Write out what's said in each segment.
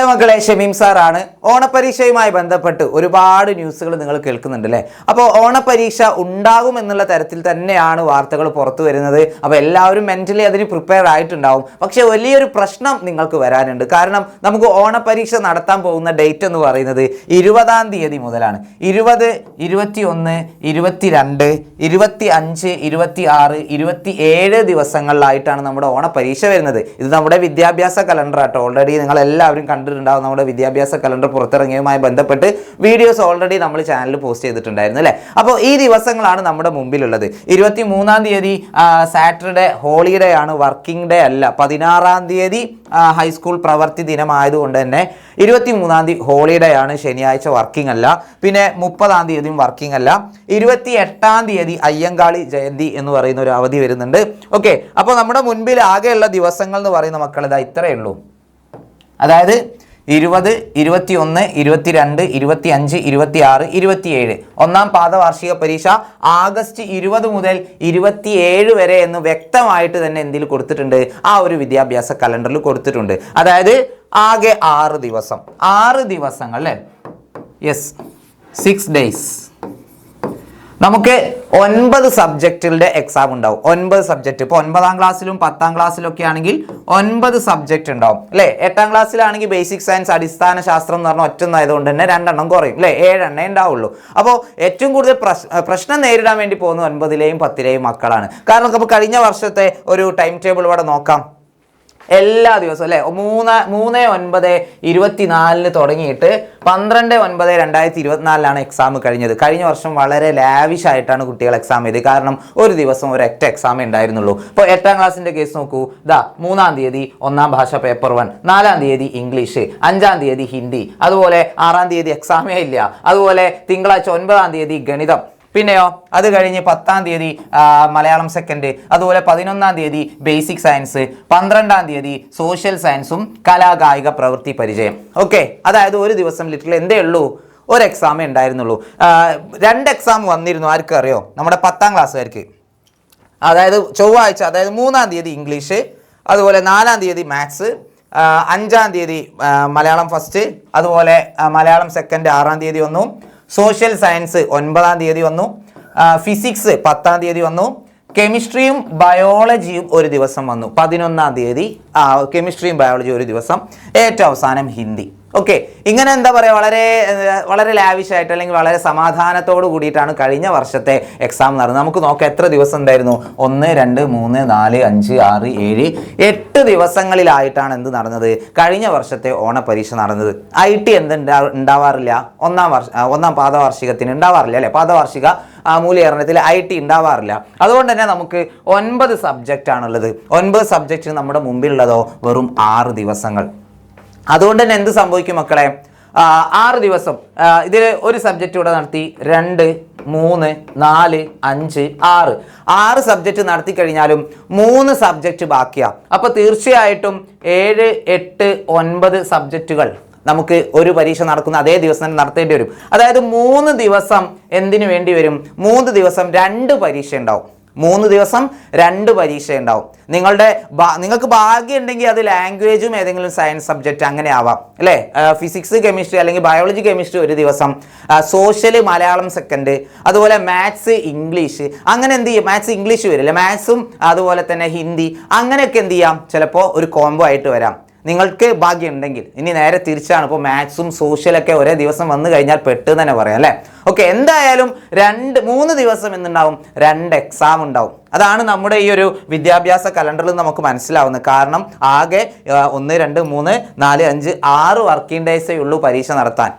Hello മക്കളെ, ഷമീം സാറാണ്. ഓണപരീക്ഷയുമായി ബന്ധപ്പെട്ട് ഒരുപാട് ന്യൂസുകൾ നിങ്ങൾ കേൾക്കുന്നുണ്ട് അല്ലേ? അപ്പോൾ ഓണപരീക്ഷ ഉണ്ടാകും എന്നുള്ള തരത്തിൽ തന്നെയാണ് വാർത്തകൾ പുറത്തു വരുന്നത്. അപ്പോൾ എല്ലാവരും മെന്റലി അതിന് പ്രിപ്പയർ ആയിട്ടുണ്ടാവും. പക്ഷേ വലിയൊരു പ്രശ്നം നിങ്ങൾക്ക് വരാനുണ്ട്. കാരണം നമുക്ക് ഓണപരീക്ഷ നടത്താൻ പോകുന്ന ഡേറ്റ് എന്ന് പറയുന്നത് 20-ാം തീയതി മുതലാണ്. 20, 21, 22, 25, 26, 27 ദിവസങ്ങളിലായിട്ടാണ് നമ്മുടെ ഓണപരീക്ഷ വരുന്നത്. ഇത് നമ്മുടെ വിദ്യാഭ്യാസ കലണ്ടർ ആട്ടോ. ഓൾറെഡി നിങ്ങൾ എല്ലാവരും കണ്ടിട്ടുണ്ടാവും. നമ്മുടെ വിദ്യാഭ്യാസ കലണ്ടർ പുറത്തിറങ്ങിയതുമായി ബന്ധപ്പെട്ട് വീഡിയോസ് ഓൾറെഡി നമ്മൾ ചാനലിൽ പോസ്റ്റ് ചെയ്തിട്ടുണ്ടായിരുന്നു അല്ലേ? അപ്പോൾ ഈ ദിവസങ്ങളാണ് നമ്മുടെ മുമ്പിലുള്ളത്. 23-ാം തീയതി സാറ്റർഡേ ഹോളിഡേ ആണ്, വർക്കിംഗ് ഡേ അല്ല. 16-ാം തീയതി ഹൈസ്കൂൾ പ്രവൃത്തി ദിനമായതുകൊണ്ട് തന്നെ 23-ാം തീയതി ഹോളിഡേ ആണ്, ശനിയാഴ്ച വർക്കിംഗ് അല്ല. പിന്നെ 30-ാം തീയതിയും വർക്കിംഗ് അല്ല. 28-ാം തീയതി അയ്യങ്കാളി ജയന്തി എന്ന് പറയുന്ന ഒരു അവധി വരുന്നുണ്ട്. ഓക്കെ, അപ്പോൾ നമ്മുടെ മുൻപിൽ ആകെയുള്ള ദിവസങ്ങൾ എന്ന് പറയുന്ന മക്കൾ ഇതാ ഇത്രയേ ഉള്ളൂ. അതായത് 20, 21, 22, 25, 26, 27 ഒന്നാം പാദ വാർഷിക പരീക്ഷ ആഗസ്റ്റ് 20 മുതൽ 27 വരെ എന്ന് വ്യക്തമായിട്ട് തന്നെ എന്തിൽ കൊടുത്തിട്ടുണ്ട്? ആ ഒരു വിദ്യാഭ്യാസ കലണ്ടറിൽ കൊടുത്തിട്ടുണ്ട്. അതായത് ആകെ 6 ദിവസം, 6 ദിവസങ്ങൾ അല്ലേ? Yes, 6 days. നമുക്ക് 9 സബ്ജക്റ്റുകളുടെ എക്സാം ഉണ്ടാവും. 9 സബ്ജക്റ്റ്. ഇപ്പോൾ 9-ാം ക്ലാസ്സിലും 10-ാം ക്ലാസ്സിലും ഒക്കെ ആണെങ്കിൽ 9 സബ്ജക്റ്റ് ഉണ്ടാവും അല്ലേ? 8-ാം ക്ലാസ്സിലാണെങ്കിൽ ബേസിക് സയൻസ് അടിസ്ഥാന ശാസ്ത്രം എന്ന് പറഞ്ഞാൽ ഒറ്റൊന്നായതുകൊണ്ട് തന്നെ 2 കുറയും അല്ലേ? 7 ഉണ്ടാവുള്ളൂ. അപ്പോൾ ഏറ്റവും കൂടുതൽ പ്രശ്നം നേരിടാൻ വേണ്ടി പോകുന്ന 9-ലെയും 10-ലെയും മക്കളാണ്. കാരണം നമുക്ക് കഴിഞ്ഞ വർഷത്തെ ഒരു ടൈം ടേബിൾ ഇവിടെ നോക്കാം. എല്ലാ ദിവസവും അല്ലേ? 3/9/24 തുടങ്ങിയിട്ട് 12/9/2024 എക്സാം കഴിഞ്ഞത്. കഴിഞ്ഞ വർഷം വളരെ ലാവിഷ് ആയിട്ടാണ് കുട്ടികൾ എക്സാം ചെയ്തത്. കാരണം ഒരു ദിവസം ഒരൊറ്റ എക്സാമേ ഉണ്ടായിരുന്നുള്ളൂ. ഇപ്പോൾ 8-ാം ക്ലാസ്സിന്റെ കേസ് നോക്കൂ. 3-ാം തീയതി 1-ാം ഭാഷ പേപ്പർ 1, 4-ാം തീയതി ഇംഗ്ലീഷ്, 5-ാം തീയതി ഹിന്ദി, അതുപോലെ 6-ാം തീയതി എക്സാമേ ഇല്ല. അതുപോലെ തിങ്കളാഴ്ച 9-ാം തീയതി ഗണിതം, പിന്നെയോ അത് കഴിഞ്ഞ് 10-ാം തീയതി മലയാളം സെക്കൻഡ്, അതുപോലെ 11-ാം തീയതി ബേസിക് സയൻസ്, 12-ാം തീയതി സോഷ്യൽ സയൻസും കലാകായിക പ്രവൃത്തി പരിചയം. ഓക്കെ, അതായത് ഒരു ദിവസം ലിറ്ററലി എന്തേ ഉള്ളൂ? ഒരു എക്സാമേ ഉണ്ടായിരുന്നുള്ളൂ. 2 എക്സാം വന്നിരുന്നു. ആർക്കും അറിയോ? നമ്മുടെ 10-ാം ക്ലാസ്സുകാർക്ക്. അതായത് ചൊവ്വാഴ്ച, അതായത് 3-ാം തീയതി ഇംഗ്ലീഷ്, അതുപോലെ 4-ാം തീയതി മാത്സ്, 5-ാം തീയതി മലയാളം ഫസ്റ്റ്, അതുപോലെ മലയാളം സെക്കൻഡ് 6-ാം തീയതി വന്നു, സോഷ്യൽ സയൻസ് 9-ാം തീയതി വന്നു, ഫിസിക്സ് 10-ാം തീയതി വന്നു, കെമിസ്ട്രിയും ബയോളജിയും ഒരു ദിവസം വന്നു. 11-ാം തീയതി കെമിസ്ട്രിയും ബയോളജിയും ഒരു ദിവസം, ഏറ്റവും അവസാനം ഹിന്ദി. ഓക്കെ, ഇങ്ങനെ എന്താ പറയുക, വളരെ വളരെ ലാവിഷായിട്ട് അല്ലെങ്കിൽ വളരെ സമാധാനത്തോട് കൂടിയിട്ടാണ് കഴിഞ്ഞ വർഷത്തെ എക്സാം നടന്നത്. നമുക്ക് നോക്കാം എത്ര ദിവസം ഉണ്ടായിരുന്നു. 1, 2, 3, 4, 5, 6, 7, 8 ദിവസങ്ങളിലായിട്ടാണ് എന്ത് നടന്നത്? കഴിഞ്ഞ വർഷത്തെ ഓണപരീക്ഷ നടന്നത്. IT എന്ത് ഉണ്ടാവാറില്ല? 1-ാം പാദവാർഷികത്തിന് ഉണ്ടാവാറില്ല അല്ലേ? പാദവാർഷിക മൂല്യീകരണത്തിൽ IT ഉണ്ടാവാറില്ല. അതുകൊണ്ട് തന്നെ നമുക്ക് 9 സബ്ജക്റ്റ് ആണുള്ളത്. 9 സബ്ജക്റ്റ് നമ്മുടെ മുമ്പിലുള്ളതോ വെറും 6 ദിവസങ്ങൾ. അതുകൊണ്ട് തന്നെ എന്ത് സംഭവിക്കും മക്കളെ? 6 ദിവസം ഇതിൽ ഒരു സബ്ജക്റ്റ് ഇവിടെ നടത്തി, 2, 3, 4, 5, 6 സബ്ജക്റ്റ് നടത്തി കഴിഞ്ഞാലും 3 സബ്ജക്റ്റ് ബാക്കിയാണ്. അപ്പോൾ തീർച്ചയായിട്ടും 7, 8, 9 സബ്ജക്റ്റുകൾ നമുക്ക് ഒരു പരീക്ഷ നടക്കുന്ന അതേ ദിവസം തന്നെ നടത്തേണ്ടി വരും. അതായത് 3 ദിവസം എന്തിനു വേണ്ടി വരും? 3 ദിവസം 2 പരീക്ഷ ഉണ്ടാവും. 3 ദിവസം 2 പരീക്ഷ ഉണ്ടാവും. നിങ്ങൾക്ക് ഭാഗ്യം ഉണ്ടെങ്കിൽ അത് ലാംഗ്വേജും ഏതെങ്കിലും സയൻസ് സബ്ജക്റ്റ് അങ്ങനെ ആവാം അല്ലേ? ഫിസിക്സ് കെമിസ്ട്രി അല്ലെങ്കിൽ ബയോളജി കെമിസ്ട്രി ഒരു ദിവസം, സോഷ്യൽ മലയാളം സെക്കൻഡ്, അതുപോലെ മാത്സ് ഇംഗ്ലീഷ്, അങ്ങനെ എന്ത് ചെയ്യും? മാത്സ് ഇംഗ്ലീഷ് വരില്ല, മാത്സും അതുപോലെ തന്നെ ഹിന്ദി, അങ്ങനെയൊക്കെ എന്ത് ചെയ്യാം? ചിലപ്പോൾ ഒരു കോംബോ ആയിട്ട് വരാം. നിങ്ങൾക്ക് ഭാഗ്യം ഉണ്ടെങ്കിൽ. ഇനി നേരെ തിരിച്ചാണ്. ഇപ്പോൾ മാത്സും സോഷ്യലൊക്കെ ഒരേ ദിവസം വന്നു കഴിഞ്ഞാൽ പെട്ട് തന്നെ പറയാം അല്ലേ? ഓക്കെ, എന്തായാലും 3 ദിവസം എന്നുണ്ടാവും, 2 എക്സാം ഉണ്ടാവും. അതാണ് നമ്മുടെ ഈ ഒരു വിദ്യാഭ്യാസ കലണ്ടറിൽ നമുക്ക് മനസ്സിലാവുന്നത്. കാരണം ആകെ 1, 2, 3, 4, 5, 6 വർക്കിംഗ് ഡേയ്സേ ഉള്ളൂ പരീക്ഷ നടത്താൻ.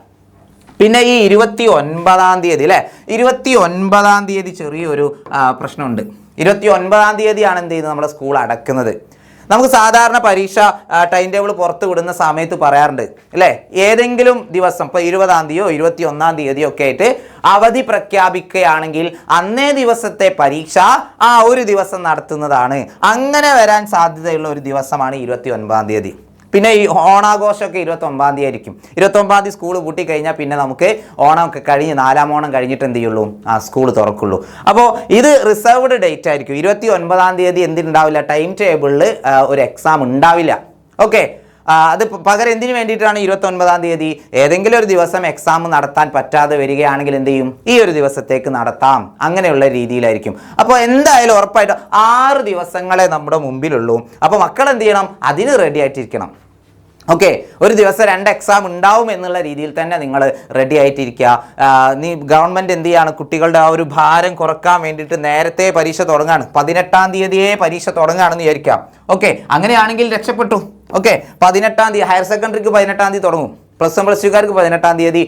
പിന്നെ ഈ 29-ാം തീയതി അല്ലേ? 29-ാം തീയതി ചെറിയൊരു പ്രശ്നമുണ്ട്. 29-ാം തീയതിയാണ് എന്ത് ചെയ്യുന്നത്? നമ്മുടെ സ്കൂൾ അടക്കുന്നത്. നമുക്ക് സാധാരണ പരീക്ഷ ടൈം ടേബിൾ പുറത്ത് വിടുന്ന സമയത്ത് പറയാറുണ്ട് അല്ലേ? ഏതെങ്കിലും ദിവസം, ഇപ്പോൾ 20-ാം തീയതിയോ 21-ാം തീയതിയോ ഒക്കെ ആയിട്ട് അവധി പ്രഖ്യാപിക്കുകയാണെങ്കിൽ അന്നേ ദിവസത്തെ പരീക്ഷ ഒരു ദിവസം നടത്തുന്നതാണ്. അങ്ങനെ വരാൻ സാധ്യതയുള്ള ഒരു ദിവസമാണ് 29-ാം തീയതി. പിന്നെ ഈ ഓണാഘോഷമൊക്കെ 29-ാം തീയതി ആയിരിക്കും. 29-ാം തീയതി സ്കൂൾ പൂട്ടി കഴിഞ്ഞാൽ പിന്നെ നമുക്ക് ഓണമൊക്കെ കഴിഞ്ഞ് 4-ാം ഓണം കഴിഞ്ഞിട്ട് എന്ത് ചെയ്യുള്ളൂ? സ്കൂൾ തുറക്കുള്ളൂ. അപ്പോൾ ഇത് റിസർവ്ഡ് ഡേറ്റ് ആയിരിക്കും. 29-ാം തീയതി എന്തുണ്ടാവില്ല? ടൈം ടേബിളിൽ ഒരു എക്സാം ഉണ്ടാവില്ല. ഓക്കെ, അത് പകരം എന്തിനു വേണ്ടിയിട്ടാണ് 29-ാം തീയതി? ഏതെങ്കിലും ഒരു ദിവസം എക്സാം നടത്താൻ പറ്റാതെ വരികയാണെങ്കിൽ എന്ത് ചെയ്യും? ഈ ഒരു ദിവസത്തേക്ക് നടത്താം. അങ്ങനെയുള്ള രീതിയിലായിരിക്കും. അപ്പോൾ എന്തായാലും ഉറപ്പായിട്ടും 6 ദിവസങ്ങളെ നമ്മുടെ മുമ്പിലുള്ളൂ. അപ്പോൾ മക്കൾ എന്ത് ചെയ്യണം? അതിന് റെഡി ആയിട്ടിരിക്കണം. ഓക്കെ, ഒരു ദിവസം 2 എക്സാം ഉണ്ടാവും എന്നുള്ള രീതിയിൽ തന്നെ നിങ്ങൾ റെഡി ആയിട്ടിരിക്കുക. ഗവൺമെൻറ് എന്ത് ചെയ്യാണ്? കുട്ടികളുടെ ആ ഒരു ഭാരം കുറക്കാൻ വേണ്ടിയിട്ട് നേരത്തെ പരീക്ഷ തുടങ്ങാണ്. 18-ാം തീയതിയെ പരീക്ഷ തുടങ്ങുകയാണെന്ന് വിചാരിക്കാം. ഓക്കെ, അങ്ങനെയാണെങ്കിൽ രക്ഷപ്പെട്ടു. ഓക്കെ, 18-ാം തീയതി ഹയർ സെക്കൻഡറിക്ക് 18-ാം തീയതി തുടങ്ങും. പ്ലസ് 1 പ്ലസ് 2കാർക്ക് 18-ാം തീയതി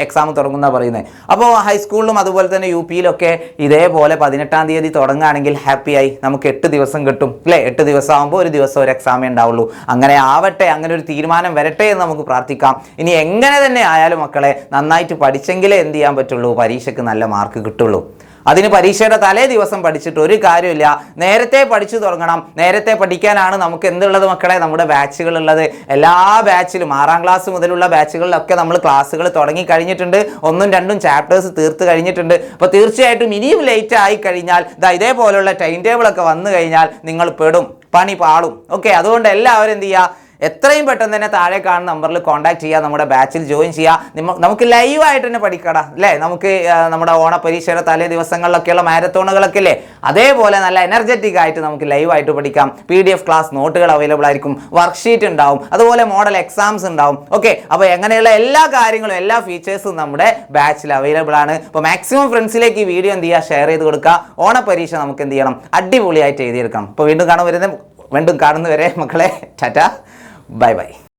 എക്സാം തുടങ്ങുന്ന പറയുന്നത്. അപ്പോൾ ഹൈസ്കൂളിലും അതുപോലെ തന്നെ UP-യിലൊക്കെ ഇതേപോലെ 18-ാം തീയതി തുടങ്ങുകയാണെങ്കിൽ ഹാപ്പിയായി നമുക്ക് 8 ദിവസം കിട്ടും അല്ലേ? 8 ദിവസം ആകുമ്പോൾ ഒരു ദിവസം ഒരു എക്സാമേ ഉണ്ടാവുള്ളൂ. അങ്ങനെ ആവട്ടെ, അങ്ങനെ ഒരു തീരുമാനം വരട്ടെ എന്ന് നമുക്ക് പ്രാർത്ഥിക്കാം. ഇനി എങ്ങനെ തന്നെ ആയാലും മക്കളെ നന്നായിട്ട് പഠിച്ചെങ്കിലേ എന്ത് ചെയ്യാൻ പറ്റുള്ളൂ? പരീക്ഷയ്ക്ക് നല്ല മാർക്ക് കിട്ടുള്ളൂ. അതിന് പരീക്ഷയുടെ തലേ ദിവസം പഠിച്ചിട്ട് ഒരു കാര്യമില്ല. നേരത്തെ പഠിച്ചു തുടങ്ങണം. നേരത്തെ പഠിക്കാനാണ് നമുക്ക് എന്തുള്ളത് മക്കളെ? നമ്മുടെ ബാച്ചുകളുള്ളത്. എല്ലാ ബാച്ചിലും 6ാം ക്ലാസ് മുതലുള്ള ബാച്ചുകളിലൊക്കെ നമ്മൾ ക്ലാസ്സുകൾ തുടങ്ങി കഴിഞ്ഞിട്ടുണ്ട്. 1ഉം 2ഉം ചാപ്റ്റേഴ്സ് തീർത്ത് കഴിഞ്ഞിട്ടുണ്ട്. അപ്പോൾ തീർച്ചയായിട്ടും ഇനിയും ലേറ്റ് ആയി കഴിഞ്ഞാൽ ഇതേപോലുള്ള ടൈം ടേബിളൊക്കെ വന്നു കഴിഞ്ഞാൽ നിങ്ങൾ പെടും, പണി പാളും. ഓക്കെ, അതുകൊണ്ട് എല്ലാവരും എന്ത് ചെയ്യുക? എത്രയും പെട്ടെന്ന് തന്നെ താഴെ കാണുന്ന നമ്പറിൽ കോൺടാക്ട് ചെയ്യുക, നമ്മുടെ ബാച്ചിൽ ജോയിൻ ചെയ്യുക. നമുക്ക് ലൈവായിട്ട് തന്നെ പഠിക്കടാ അല്ലേ? നമുക്ക് നമ്മുടെ ഓണപരീക്ഷയുടെ തലേ ദിവസങ്ങളിലൊക്കെയുള്ള മാരത്തോണുകളൊക്കെ ഇല്ലേ, അതേപോലെ നല്ല എനർജറ്റിക് ആയിട്ട് നമുക്ക് ലൈവായിട്ട് പഠിക്കാം. PDF ക്ലാസ് നോട്ടുകൾ അവൈലബിൾ ആയിരിക്കും, വർക്ക്ഷീറ്റ് ഉണ്ടാവും, അതുപോലെ മോഡൽ എക്സാംസ് ഉണ്ടാവും. ഓക്കെ, അപ്പോൾ എങ്ങനെയുള്ള എല്ലാ കാര്യങ്ങളും എല്ലാ ഫീച്ചേഴ്സും നമ്മുടെ ബാച്ചിൽ അവൈലബിൾ ആണ്. അപ്പോൾ മാക്സിമം ഫ്രണ്ട്സിലേക്ക് ഈ വീഡിയോ എന്ത് ചെയ്യുക? ഷെയർ ചെയ്ത് കൊടുക്കുക. ഓണപരീക്ഷ നമുക്ക് എന്ത് ചെയ്യണം? അടിപൊളിയായിട്ട് എഴുതിയെടുക്കണം. അപ്പോൾ വീണ്ടും കാണുന്നവരെ മക്കളെ ടാറ്റ, ബൈ ബൈ.